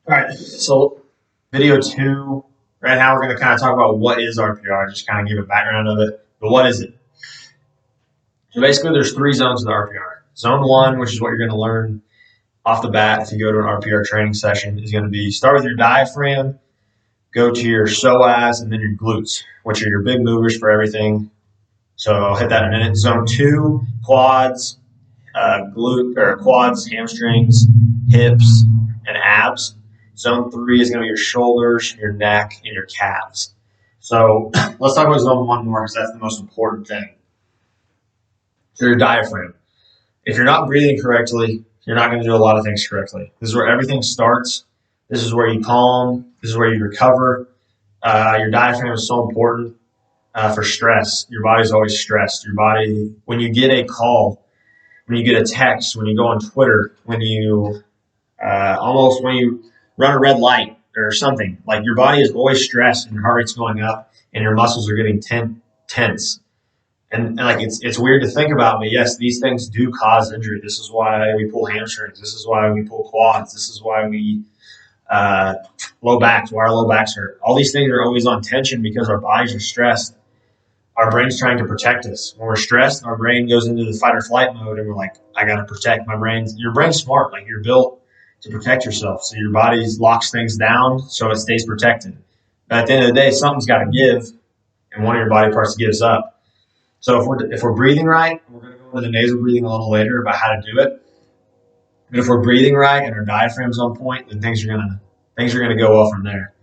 All right, so video 2, right now we're going to kind of talk about what is RPR, just kind of give a background of it. But what is it? So basically there's 3 zones of the RPR. Zone 1, which is what you're going to learn off the bat if you go to an RPR training session, is going to be start with your diaphragm, go to your psoas, and then your glutes, which are your big movers for everything. So I'll hit that in a minute. Zone 2, quads, quads, hamstrings, hips, and abs. Zone 3 is going to be your shoulders, your neck, and your calves. So let's talk about zone 1 more because that's the most important thing. So your diaphragm. If you're not breathing correctly, you're not going to do a lot of things correctly. This is where everything starts. This is where you calm. This is where you recover. Your diaphragm is so important for stress. Your body's always stressed. Your body, when you get a call, when you get a text, when you go on Twitter, when you when you run a red light or something, like your body is always stressed and your heart rate's going up and your muscles are getting tense. And like it's weird to think about, but yes, these things do cause injury. This is why we pull hamstrings. This is why we pull quads. This is why we low backs. Why our low backs hurt. All these things are always on tension because our bodies are stressed. Our brain's trying to protect us. When we're stressed, our brain goes into the fight or flight mode, and we're like, I got to protect my brain. Your brain's smart. Like you're built to protect yourself. So your body locks things down so it stays protected. But at the end of the day, something's got to give, and one of your body parts gives up. So if we're breathing right, we're going to go into the nasal breathing a little later about how to do it. But if we're breathing right and our diaphragm's on point, then things are gonna go well from there.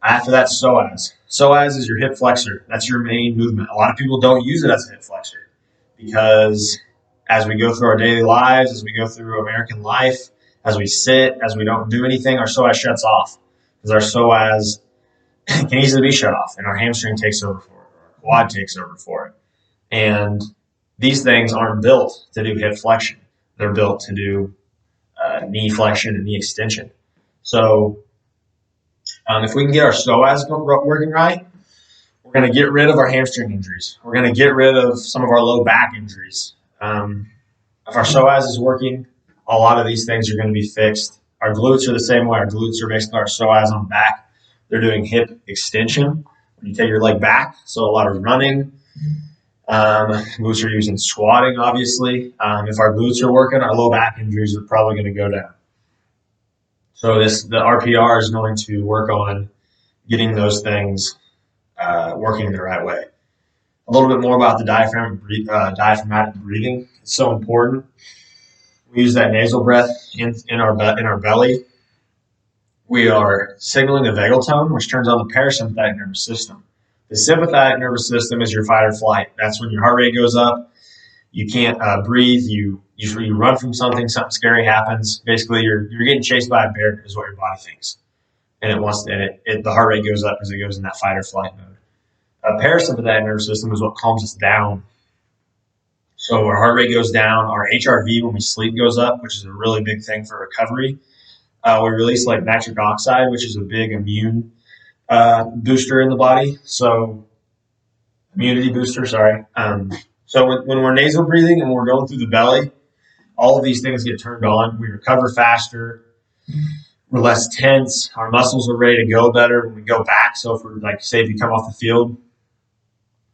After that, psoas. Psoas is your hip flexor. That's your main movement. A lot of people don't use it as a hip flexor because as we go through our daily lives, as we go through American life, as we sit, as we don't do anything, our psoas shuts off because our psoas can easily be shut off, and our hamstring takes over for it, or our quad takes over for it. And these things aren't built to do hip flexion. They're built to do knee flexion and knee extension. So if we can get our psoas working right, we're going to get rid of our hamstring injuries. We're going to get rid of some of our low back injuries. If our psoas is working, a lot of these things are going to be fixed. Our glutes are the same way. Our glutes are basically our psoas on back. They're doing hip extension when you take your leg back. So a lot of running. Glutes are using squatting, obviously. If our glutes are working, our low back injuries are probably going to go down. So the RPR is going to work on getting those things working the right way. A little bit more about the diaphragmatic breathing. It's so important. We use that nasal breath in our belly. We are signaling the vagal tone, which turns on the parasympathetic nervous system. The sympathetic nervous system is your fight or flight. That's when your heart rate goes up. You can't breathe. You run from something scary happens. Basically, you're getting chased by a bear is what your body thinks, and the heart rate goes up because it goes in that fight or flight mode. Parasympathetic nervous system is what calms us down. So our heart rate goes down. Our HRV when we sleep goes up, which is a really big thing for recovery. We release like nitric oxide, which is a big immune booster in the body. So immunity booster, sorry. So when we're nasal breathing and we're going through the belly, all of these things get turned on. We recover faster. We're less tense. Our muscles are ready to go better when we go back. So if we're like, say if you come off the field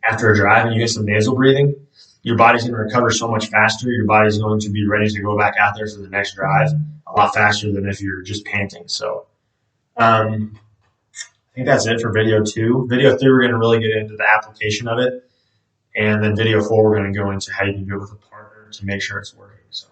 after a drive and you get some nasal breathing, your body's going to recover so much faster. Your body's going to be ready to go back out there for the next drive a lot faster than if you're just panting. So I think that's it for video 2. Video 3, we're going to really get into the application of it. And then video 4, we're going to go into how you can do it with a partner to make sure it's working. So